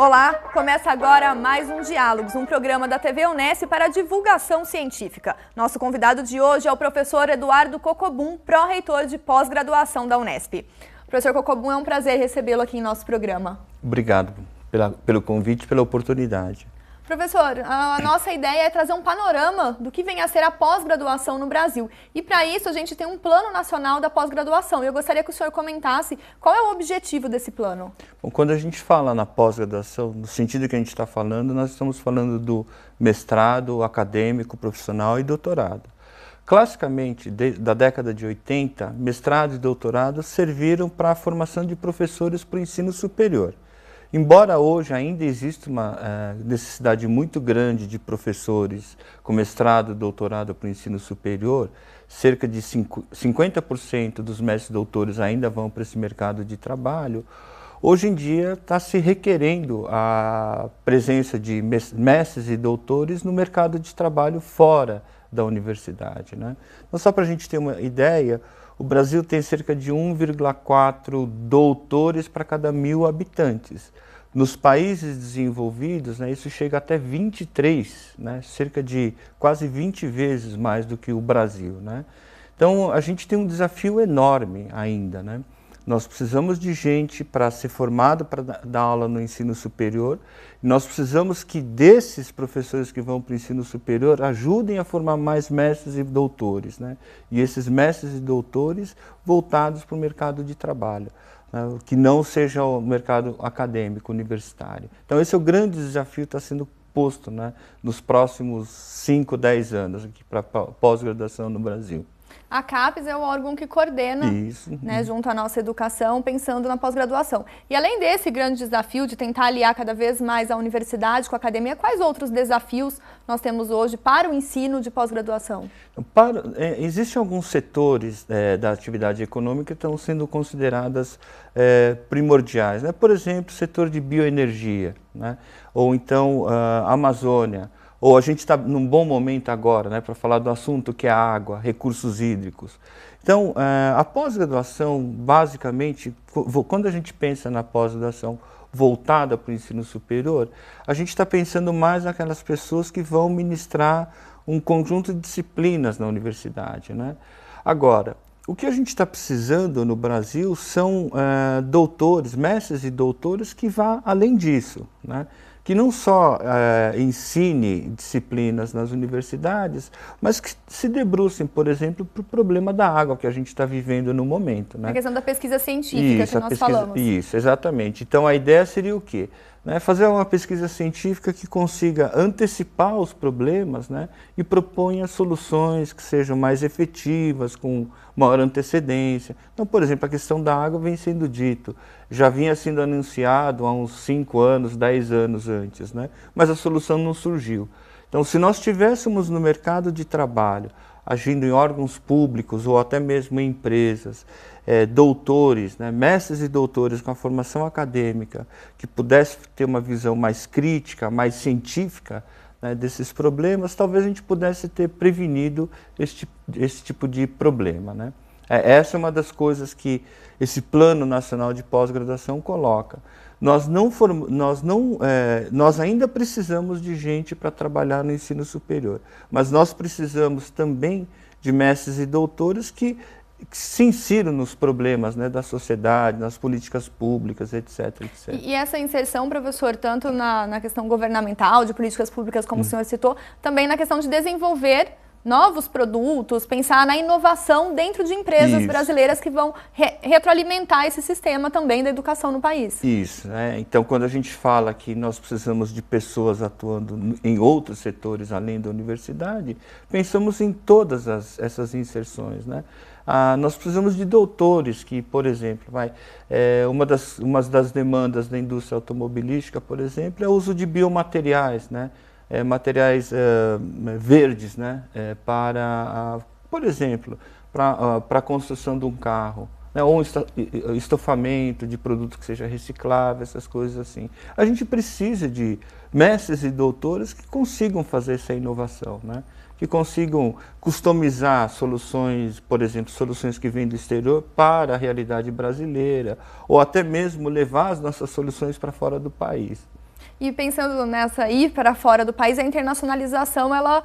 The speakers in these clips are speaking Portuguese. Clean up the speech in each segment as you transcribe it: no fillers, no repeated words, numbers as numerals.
Olá, começa agora mais um Diálogos, um programa da TV Unesp para divulgação científica. Nosso convidado de hoje é o professor Eduardo Cocobum, pró-reitor de pós-graduação da Unesp. Professor Cocobum, é um prazer recebê-lo aqui em nosso programa. Obrigado pelo convite e pela oportunidade. Professor, a nossa ideia é trazer um panorama do que vem a ser a pós-graduação no Brasil. E para isso a gente tem um plano nacional da pós-graduação. Eu gostaria que o senhor comentasse qual é o objetivo desse plano. Bom, quando a gente fala na pós-graduação, no sentido que a gente está falando, nós estamos falando do mestrado, acadêmico, profissional e doutorado. Classicamente, da década de 80, mestrado e doutorado serviram para a formação de professores para o ensino superior. Embora hoje ainda exista uma necessidade muito grande de professores com mestrado e doutorado para o ensino superior, cerca de 50% dos mestres e doutores ainda vão para esse mercado de trabalho, hoje em dia está se requerendo a presença de mestres e doutores no mercado de trabalho fora da universidade, né? Então, só para a gente ter uma ideia, o Brasil tem cerca de 1,4 doutores para cada 1.000 habitantes. Nos países desenvolvidos, né, isso chega até 23, né, cerca de quase 20 vezes mais do que o Brasil, né? Então, a gente tem um desafio enorme ainda, né? Nós precisamos de gente para ser formado para dar aula no ensino superior. Nós precisamos que desses professores que vão para o ensino superior ajudem a formar mais mestres e doutores, né? E esses mestres e doutores voltados para o mercado de trabalho, né? Que não seja o mercado acadêmico, universitário. Então esse é o grande desafio que está sendo posto, né, nos próximos 5, 10 anos aqui para pós-graduação no Brasil. A CAPES é o órgão que coordena, né, junto à nossa educação, pensando na pós-graduação. E além desse grande desafio de tentar aliar cada vez mais a universidade com a academia, quais outros desafios nós temos hoje para o ensino de pós-graduação? Existem alguns setores da atividade econômica que estão sendo consideradas primordiais, né? Por exemplo, o setor de bioenergia, né? Ou então a Amazônia. Ou a gente está num bom momento agora, né, para falar do assunto que é a água, recursos hídricos. Então, a pós-graduação, basicamente, quando a gente pensa na pós-graduação voltada para o ensino superior, a gente está pensando mais naquelas pessoas que vão ministrar um conjunto de disciplinas na universidade, né? Agora, o que a gente está precisando no Brasil são doutores, mestres e doutores que vá além disso, né? Que não só ensine disciplinas nas universidades, mas que se debrucem, por exemplo, para o problema da água que a gente está vivendo no momento, né? A questão da pesquisa científica que nós falamos. Isso, exatamente. Então a ideia seria o quê? Né, fazer uma pesquisa científica que consiga antecipar os problemas, né, e proponha soluções que sejam mais efetivas, com maior antecedência. Então, por exemplo, a questão da água vem sendo dito, já vinha sendo anunciado há uns 5 anos, 10 anos antes, né, mas a solução não surgiu. Então, se nós tivéssemos no mercado de trabalho, agindo em órgãos públicos ou até mesmo em empresas, doutores, né, mestres e doutores com a formação acadêmica, que pudessem ter uma visão mais crítica, mais científica, né, desses problemas, talvez a gente pudesse ter prevenido esse tipo de problema, né? Essa é uma das coisas que esse Plano Nacional de Pós-Graduação coloca. Nós ainda precisamos de gente para trabalhar no ensino superior, mas nós precisamos também de mestres e doutores que se insiram nos problemas, né, da sociedade, nas políticas públicas, etc, etc. E essa inserção, professor, tanto na questão governamental, de políticas públicas, como o senhor citou, também na questão de desenvolver novos produtos, pensar na inovação dentro de empresas brasileiras que vão retroalimentar esse sistema também da educação no país. Isso, né? Então, quando a gente fala que nós precisamos de pessoas atuando em outros setores além da universidade, pensamos em todas essas inserções, né? Nós precisamos de doutores que, por exemplo, uma das demandas da indústria automobilística, por exemplo, é o uso de biomateriais, né? Materiais verdes, né? Por exemplo, para a construção de um carro, né? Ou estofamento de produto que seja reciclável, essas coisas assim. A gente precisa de mestres e doutores que consigam fazer essa inovação, né? Que consigam customizar soluções, por exemplo, soluções que vêm do exterior para a realidade brasileira, ou até mesmo levar as nossas soluções para fora do país. E pensando nessa ir para fora do país, a internacionalização, ela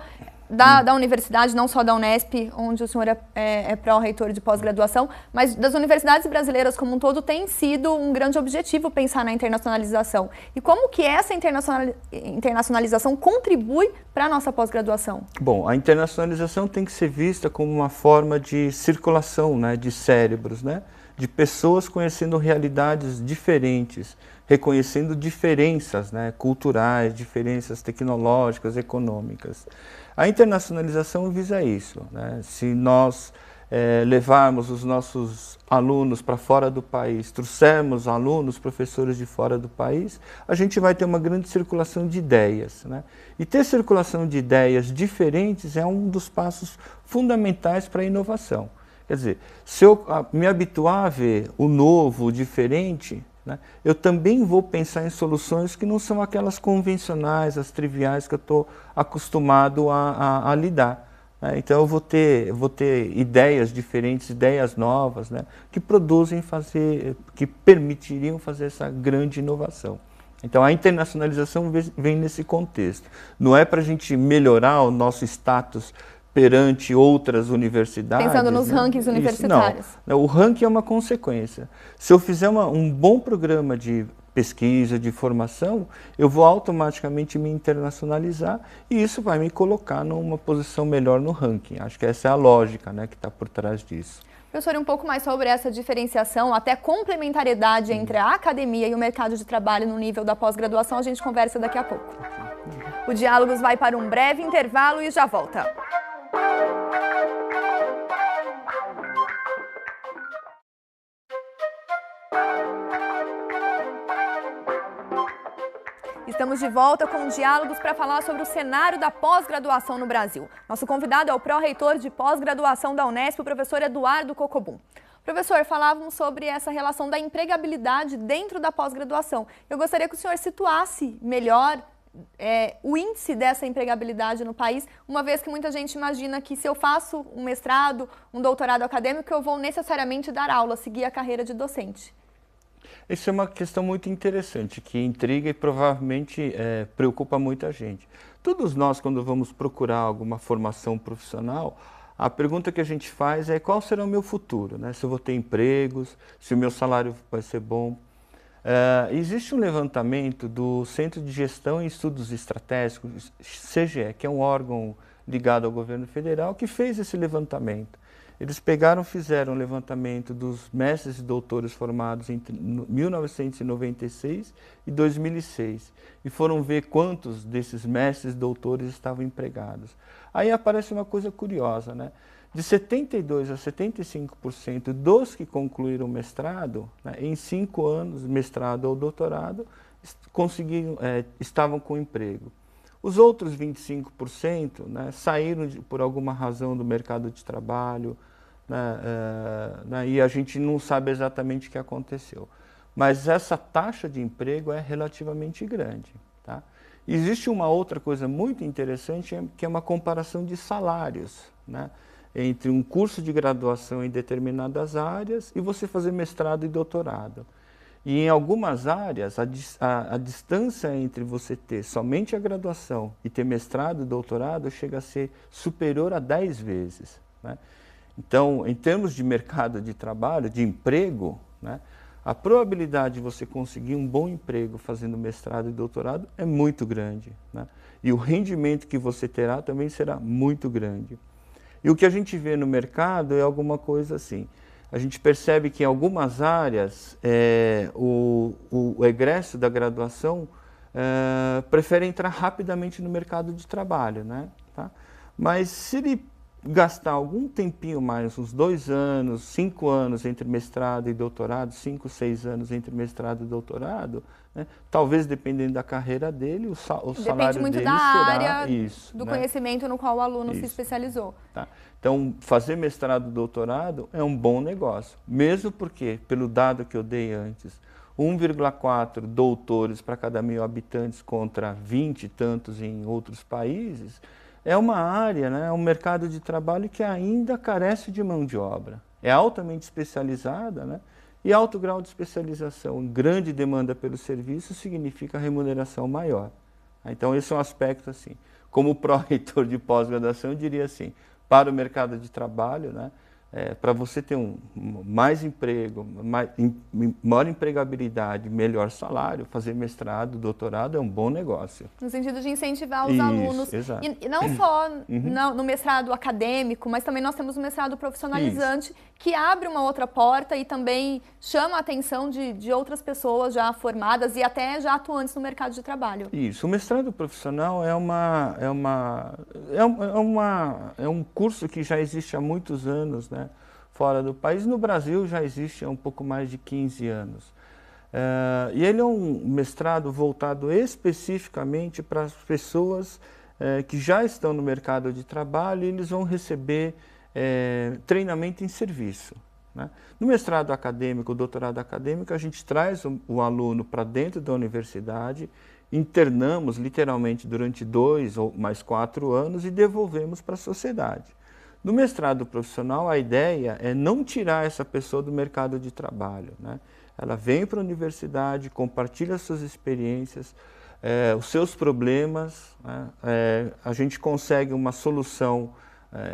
da universidade, não só da Unesp, onde o senhor é pró-reitor de pós-graduação, mas das universidades brasileiras como um todo, tem sido um grande objetivo pensar na internacionalização. E como que essa internacionalização contribui para a nossa pós-graduação? Bom, a internacionalização tem que ser vista como uma forma de circulação, né, de cérebros, né, de pessoas conhecendo realidades diferentes, reconhecendo diferenças, né, culturais, diferenças tecnológicas, econômicas. A internacionalização visa isso, né? Se nós levarmos os nossos alunos para fora do país, trouxermos alunos, professores de fora do país, a gente vai ter uma grande circulação de ideias, né? E ter circulação de ideias diferentes é um dos passos fundamentais para a inovação. Quer dizer, se eu me habituar a ver o novo, o diferente, né, eu também vou pensar em soluções que não são aquelas convencionais, as triviais que eu estou acostumado a lidar. Né? Então eu vou ter ideias diferentes, ideias novas, né, que que permitiriam fazer essa grande inovação. Então a internacionalização vem nesse contexto. Não é para a gente melhorar o nosso status perante outras universidades. Pensando nos rankings universitários. Não, o ranking é uma consequência. Se eu fizer um bom programa de pesquisa, de formação, eu vou automaticamente me internacionalizar e isso vai me colocar numa posição melhor no ranking. Acho que essa é a lógica, né, que está por trás disso. Professor, um pouco mais sobre essa diferenciação, até complementariedade entre a academia e o mercado de trabalho no nível da pós-graduação, a gente conversa daqui a pouco. O Diálogos vai para um breve intervalo e já volta. Estamos de volta com Diálogos para falar sobre o cenário da pós-graduação no Brasil. Nosso convidado é o pró-reitor de pós-graduação da Unesp, o professor Eduardo Cocobum. Professor, falávamos sobre essa relação da empregabilidade dentro da pós-graduação. Eu gostaria que o senhor situasse melhor o índice dessa empregabilidade no país, uma vez que muita gente imagina que se eu faço um mestrado, um doutorado acadêmico, eu vou necessariamente dar aula, seguir a carreira de docente. Isso é uma questão muito interessante, que intriga e provavelmente preocupa muita gente. Todos nós, quando vamos procurar alguma formação profissional, a pergunta que a gente faz é qual será o meu futuro, né? Se eu vou ter empregos, se o meu salário vai ser bom. Existe um levantamento do Centro de Gestão e Estudos Estratégicos, CGE, que é um órgão ligado ao governo federal, que fez esse levantamento. Eles fizeram um levantamento dos mestres e doutores formados entre 1996 e 2006 e foram ver quantos desses mestres e doutores estavam empregados. Aí aparece uma coisa curiosa, né? De 72% a 75% dos que concluíram o mestrado, né, em 5 anos, mestrado ou doutorado, estavam com emprego. Os outros 25%, né, saíram por alguma razão do mercado de trabalho, e a gente não sabe exatamente o que aconteceu. Mas essa taxa de emprego é relativamente grande. Tá? Existe uma outra coisa muito interessante, que é uma comparação de salários, né, entre um curso de graduação em determinadas áreas e você fazer mestrado e doutorado. E em algumas áreas, a distância entre você ter somente a graduação e ter mestrado e doutorado chega a ser superior a 10 vezes. Né? Então, em termos de mercado de trabalho, de emprego, né, a probabilidade de você conseguir um bom emprego fazendo mestrado e doutorado é muito grande. Né? E o rendimento que você terá também será muito grande. E o que a gente vê no mercado é alguma coisa assim. A gente percebe que em algumas áreas o egresso da graduação prefere entrar rapidamente no mercado de trabalho, né? Tá? Mas se ele gastar algum tempinho mais, uns 2 anos, 5 anos entre mestrado e doutorado, 5, 6 anos entre mestrado e doutorado, né? Talvez dependendo da carreira dele, o salário dele será Depende muito da área, isso, do né? conhecimento no qual o aluno se especializou. Tá. Então, fazer mestrado e doutorado é um bom negócio, mesmo porque, pelo dado que eu dei antes, 1,4 doutores para cada 1.000 habitantes contra 20 e tantos em outros países, é uma área, né, um mercado de trabalho que ainda carece de mão de obra. É altamente especializada, né, E alto grau de especialização, grande demanda pelo serviço, significa remuneração maior. Então, esse é um aspecto assim. Como pró-reitor de pós-graduação, eu diria assim, para o mercado de trabalho, né, para você ter mais emprego, maior empregabilidade, melhor salário, fazer mestrado, doutorado é um bom negócio. No sentido de incentivar os alunos. Exato. E não só no mestrado acadêmico, mas também nós temos o mestrado profissionalizante, que abre uma outra porta e também chama a atenção de outras pessoas já formadas e até já atuantes no mercado de trabalho. Isso. O mestrado profissional é um curso que já existe há muitos anos, né, fora do país. No Brasil já existe há um pouco mais de 15 anos. E ele é um mestrado voltado especificamente para as pessoas que já estão no mercado de trabalho, e eles vão receber treinamento em serviço, né? No mestrado acadêmico, doutorado acadêmico, a gente traz o aluno para dentro da universidade, internamos literalmente durante 2 ou mais 4 anos e devolvemos para a sociedade. No mestrado profissional, a ideia é não tirar essa pessoa do mercado de trabalho, né? Ela vem para a universidade, compartilha suas experiências, os seus problemas, né? A gente consegue uma solução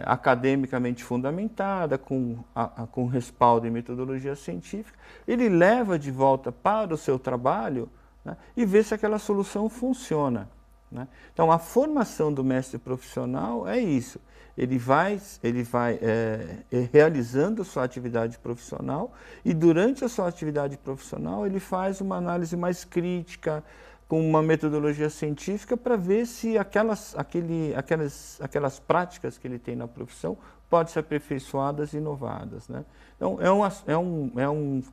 academicamente fundamentada, com respaldo em metodologia científica. Ele leva de volta para o seu trabalho, né, e vê se aquela solução funciona, né? Então, a formação do mestre profissional é isso. Ele vai realizando a sua atividade profissional, e durante a sua atividade profissional ele faz uma análise mais crítica, com uma metodologia científica, para ver se aquelas práticas que ele tem na profissão podem ser aperfeiçoadas e inovadas, né? Então, é um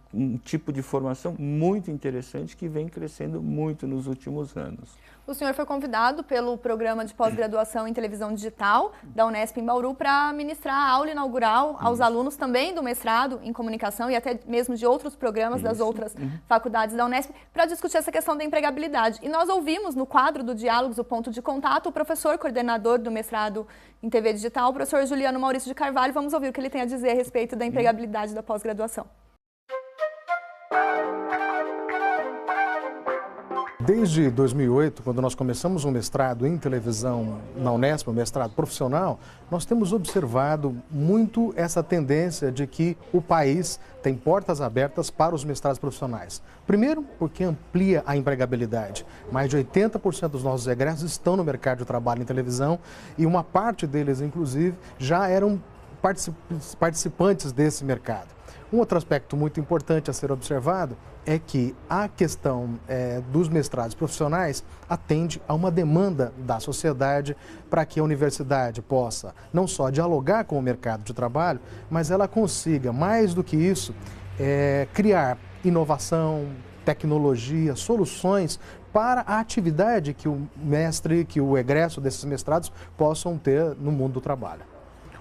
tipo de formação muito interessante que vem crescendo muito nos últimos anos. O senhor foi convidado pelo programa de pós-graduação em televisão digital da Unesp em Bauru para ministrar a aula inaugural aos alunos também do mestrado em comunicação e até mesmo de outros programas das outras faculdades da Unesp, para discutir essa questão da empregabilidade. E nós ouvimos no quadro do Diálogos, o Ponto de Contato, o professor coordenador do mestrado em TV digital, o professor Juliano Maurício de Carvalho. Vamos ouvir o que ele tem a dizer a respeito da empregabilidade da pós-graduação. Desde 2008, quando nós começamos um mestrado em televisão na Unesp, um mestrado profissional, nós temos observado muito essa tendência de que o país tem portas abertas para os mestrados profissionais. Primeiro, porque amplia a empregabilidade. Mais de 80% dos nossos egressos estão no mercado de trabalho em televisão, e uma parte deles, inclusive, já eram participantes desse mercado. Um outro aspecto muito importante a ser observado é que a questão dos mestrados profissionais atende a uma demanda da sociedade para que a universidade possa não só dialogar com o mercado de trabalho, mas ela consiga, mais do que isso, criar inovação, tecnologia, soluções para a atividade que o mestre, que o egresso desses mestrados possam ter no mundo do trabalho.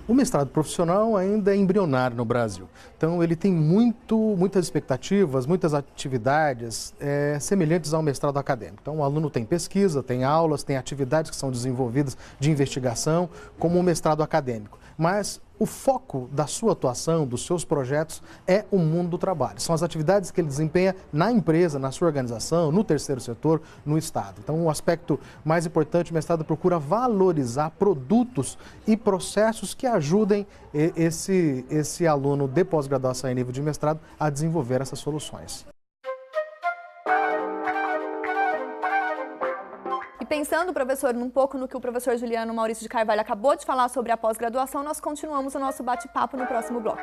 O mestrado profissional ainda é embrionário no Brasil, então ele tem muitas expectativas, muitas atividades semelhantes ao mestrado acadêmico. Então o aluno tem pesquisa, tem aulas, tem atividades que são desenvolvidas de investigação, como o mestrado acadêmico. Mas o foco da sua atuação, dos seus projetos, é o mundo do trabalho. São as atividades que ele desempenha na empresa, na sua organização, no terceiro setor, no Estado. Então, o aspecto mais importante, o mestrado procura valorizar produtos e processos que ajudem esse aluno de pós-graduação em nível de mestrado a desenvolver essas soluções. Pensando, professor, um pouco no que o professor Juliano Maurício de Carvalho acabou de falar sobre a pós-graduação, nós continuamos o nosso bate-papo no próximo bloco.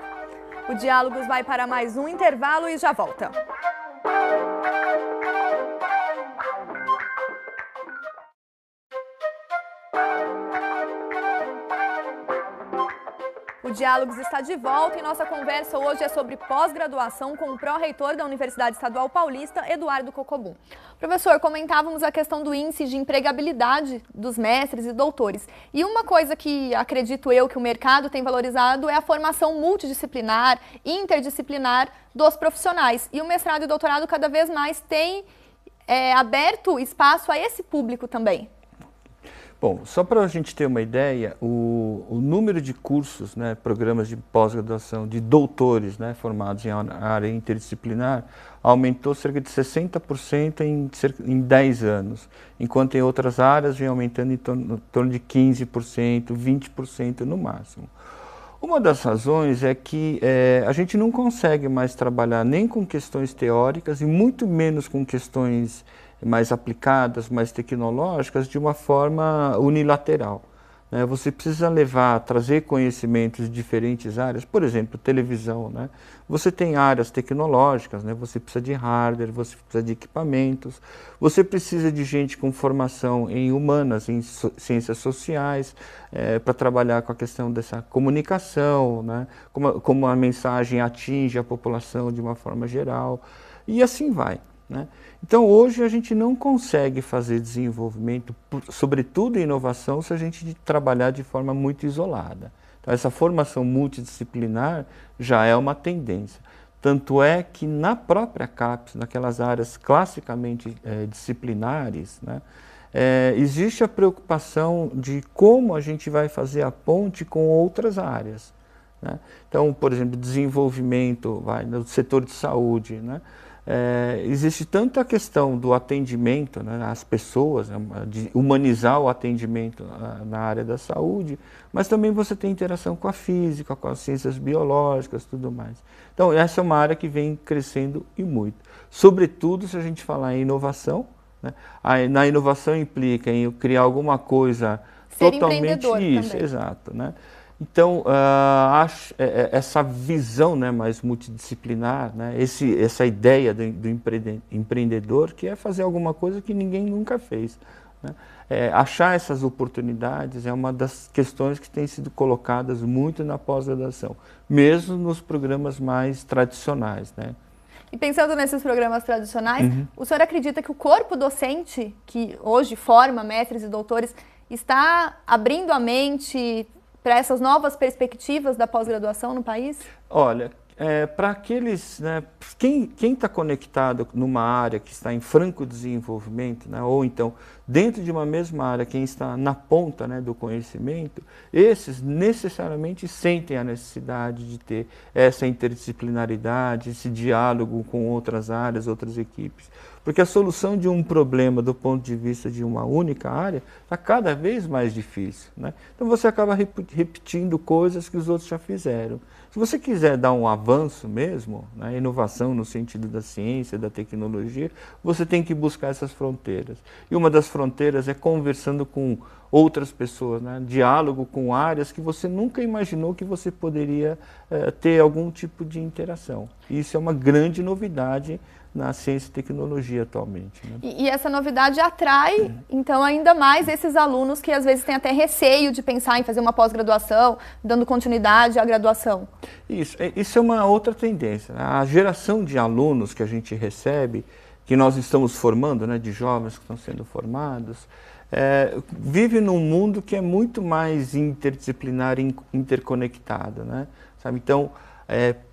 O Diálogos vai para mais um intervalo e já volta. O Diálogos está de volta e nossa conversa hoje é sobre pós-graduação com o pró-reitor da Universidade Estadual Paulista, Eduardo Cocobum. Professor, comentávamos a questão do índice de empregabilidade dos mestres e doutores. E uma coisa que acredito eu que o mercado tem valorizado é a formação multidisciplinar, interdisciplinar dos profissionais. E o mestrado e o doutorado cada vez mais tem aberto espaço a esse público também. Bom, só para a gente ter uma ideia, o número de cursos, né, programas de pós-graduação de doutores, né, formados em área interdisciplinar aumentou cerca de 60% em 10 anos, enquanto em outras áreas vem aumentando em torno de 15%, 20% no máximo. Uma das razões é que a gente não consegue mais trabalhar nem com questões teóricas e muito menos com questões mais aplicadas, mais tecnológicas, de uma forma unilateral, né? Você precisa trazer conhecimentos de diferentes áreas, por exemplo, televisão, né? Você tem áreas tecnológicas, né? Você precisa de hardware, você precisa de equipamentos, você precisa de gente com formação em humanas, em ciências sociais, para trabalhar com a questão dessa comunicação, né? Como a mensagem atinge a população de uma forma geral, e assim vai, né? Então, hoje a gente não consegue fazer desenvolvimento, sobretudo em inovação, se a gente trabalhar de forma muito isolada. Então, essa formação multidisciplinar já é uma tendência. Tanto é que na própria CAPES, naquelas áreas classicamente disciplinares, né, existe a preocupação de como a gente vai fazer a ponte com outras áreas, né? Então, por exemplo, desenvolvimento no setor de saúde, né? Existe tanto a questão do atendimento, né, às pessoas, né, de humanizar o atendimento na área da saúde, mas também você tem interação com a física, com as ciências biológicas, tudo mais. Então, essa é uma área que vem crescendo e muito. Sobretudo se a gente falar em inovação, né, na inovação implica em criar alguma coisa ser totalmente isso, também. Exato, né? Então, essa visão, né, mais multidisciplinar, né, essa ideia do empreendedor, que é fazer alguma coisa que ninguém nunca fez, né? Achar essas oportunidades é uma das questões que tem sido colocadas muito na pós-graduação, mesmo nos programas mais tradicionais, né? E pensando nesses programas tradicionais, o senhor acredita que o corpo docente, que hoje forma mestres e doutores, está abrindo a mente para essas novas perspectivas da pós-graduação no país? Olha, para aqueles, né, quem está conectado numa área que está em franco desenvolvimento, né, ou então dentro de uma mesma área, quem está na ponta, né, do conhecimento, esses necessariamente sentem a necessidade de ter essa interdisciplinaridade, esse diálogo com outras áreas, outras equipes. Porque a solução de um problema do ponto de vista de uma única área está cada vez mais difícil, né? Então você acaba repetindo coisas que os outros já fizeram. Se você quiser dar um avanço mesmo, né, inovação no sentido da ciência, da tecnologia, você tem que buscar essas fronteiras. E uma das fronteiras é conversando com outras pessoas, né? Diálogo com áreas que você nunca imaginou que você poderia ter algum tipo de interação. E isso é uma grande novidade na ciência e tecnologia atualmente, né? E essa novidade atrai, então, ainda mais esses alunos que às vezes têm até receio de pensar em fazer uma pós-graduação, dando continuidade à graduação. Isso é uma outra tendência, né? A geração de alunos que a gente recebe, que nós estamos formando, né, de jovens que estão sendo formados, vive num mundo que é muito mais interdisciplinar e interconectado, né? Sabe? Então,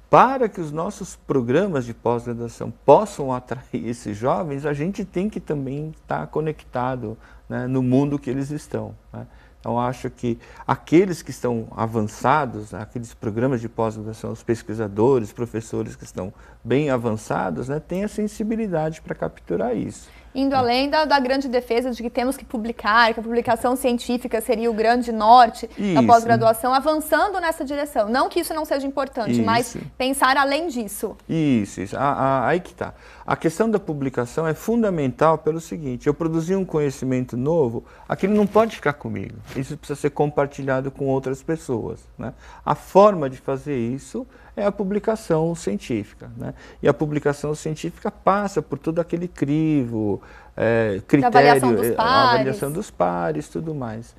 para que os nossos programas de pós-graduação possam atrair esses jovens, a gente tem que também estar conectado, né, no mundo que eles estão, né? Então, acho que aqueles que estão avançados, aqueles programas de pós-graduação, os pesquisadores, professores que estão bem avançados, né, têm a sensibilidade para capturar isso. Indo além da grande defesa de que temos que publicar, que a publicação científica seria o grande norte da pós-graduação, avançando nessa direção. Não que isso não seja importante, mas pensar além disso. Isso. Aí que está. A questão da publicação é fundamental pelo seguinte: eu produzi um conhecimento novo, aquilo não pode ficar comigo. Isso precisa ser compartilhado com outras pessoas, né? A forma de fazer isso é a publicação científica, né? E a publicação científica passa por todo aquele crivo, critério, avaliação dos pares, tudo mais.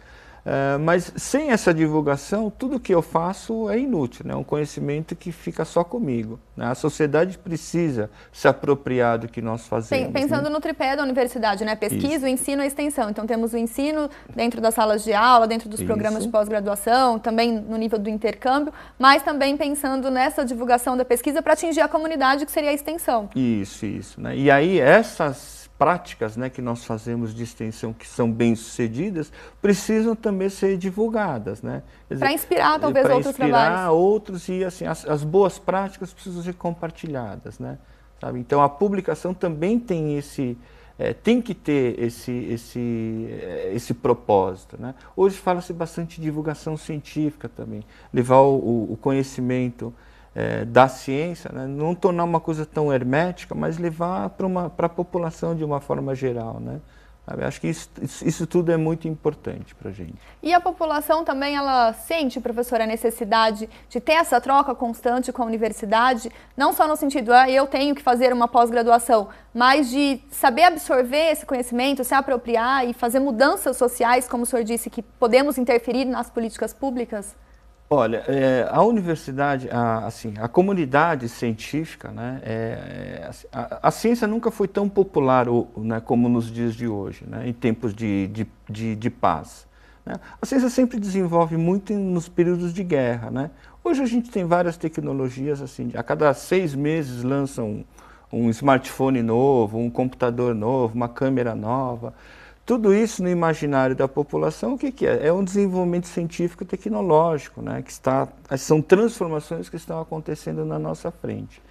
Mas sem essa divulgação, tudo que eu faço é inútil, né? É um conhecimento que fica só comigo, né? A sociedade precisa se apropriar do que nós fazemos. Pensando, né, no tripé da universidade, né? Pesquisa, o ensino e a extensão. Então temos o ensino dentro das salas de aula, dentro dos programas de pós-graduação, também no nível do intercâmbio, mas também pensando nessa divulgação da pesquisa para atingir a comunidade, que seria a extensão. Isso, né? E aí essas práticas, né, que nós fazemos de extensão que são bem-sucedidas precisam também ser divulgadas, né? Para inspirar talvez outros trabalhos. Para inspirar outros e assim, as boas práticas precisam ser compartilhadas, né? Sabe? Então a publicação também tem tem que ter esse propósito, né? Hoje fala-se bastante de divulgação científica também, levar o conhecimento da ciência, né? Não tornar uma coisa tão hermética, mas levar para a população de uma forma geral, né? Acho que isso tudo é muito importante para a gente. E a população também, ela sente, professora, a necessidade de ter essa troca constante com a universidade, não só no sentido, eu tenho que fazer uma pós-graduação, mas de saber absorver esse conhecimento, se apropriar e fazer mudanças sociais, como o senhor disse, que podemos interferir nas políticas públicas? Olha, a universidade, a comunidade científica, né, a ciência nunca foi tão popular, né, como nos dias de hoje, né, em tempos de paz, né? A ciência sempre desenvolve muito nos períodos de guerra, né? Hoje a gente tem várias tecnologias, assim, a cada 6 meses lançam um smartphone novo, um computador novo, uma câmera nova. Tudo isso no imaginário da população, o que é? É um desenvolvimento científico e tecnológico, né? São transformações que estão acontecendo na nossa frente.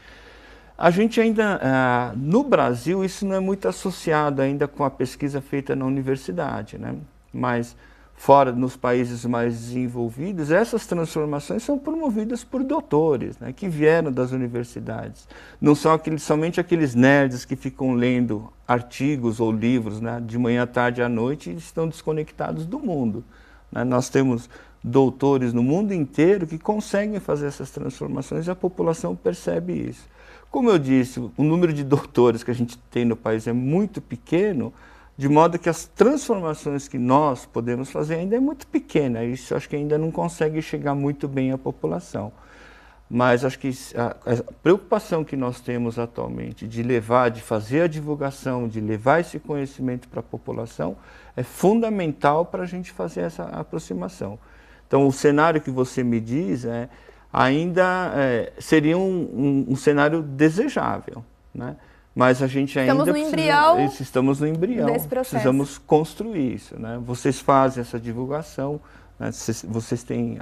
A gente ainda, no Brasil, isso não é muito associado ainda com a pesquisa feita na universidade, né? Mas fora, nos países mais desenvolvidos, essas transformações são promovidas por doutores, né, que vieram das universidades. Não são somente aqueles nerds que ficam lendo artigos ou livros, né, de manhã à tarde à noite e estão desconectados do mundo, né? Nós temos doutores no mundo inteiro que conseguem fazer essas transformações e a população percebe isso. Como eu disse, o número de doutores que a gente tem no país é muito pequeno, de modo que as transformações que nós podemos fazer ainda é muito pequena. Isso acho que ainda não consegue chegar muito bem à população. Mas acho que a preocupação que nós temos atualmente de fazer a divulgação, de levar esse conhecimento para a população, é fundamental para a gente fazer essa aproximação. Então, o cenário que você me diz ainda seria um cenário desejável, né? Mas a gente ainda estamos no embrião desse processo. Precisamos construir isso, né? Vocês fazem essa divulgação, né? Vocês têm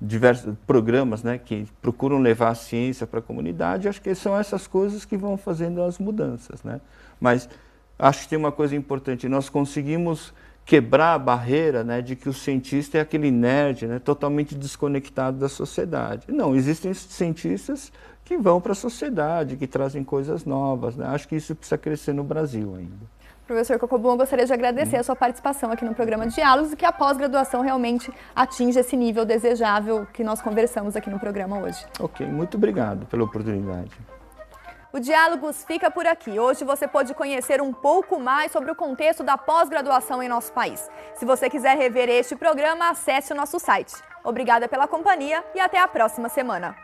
diversos programas, né, que procuram levar a ciência para a comunidade. Acho que são essas coisas que vão fazendo as mudanças, né? Mas acho que tem uma coisa importante, nós conseguimos quebrar a barreira, né, de que o cientista é aquele nerd, né, totalmente desconectado da sociedade. Não, existem cientistas que vão para a sociedade, que trazem coisas novas, né? Acho que isso precisa crescer no Brasil ainda. Professor Cocobon, eu gostaria de agradecer a sua participação aqui no programa Diálogos e que a pós-graduação realmente atinja esse nível desejável que nós conversamos aqui no programa hoje. Ok, muito obrigado pela oportunidade. O Diálogos fica por aqui. Hoje você pode conhecer um pouco mais sobre o contexto da pós-graduação em nosso país. Se você quiser rever este programa, acesse o nosso site. Obrigada pela companhia e até a próxima semana.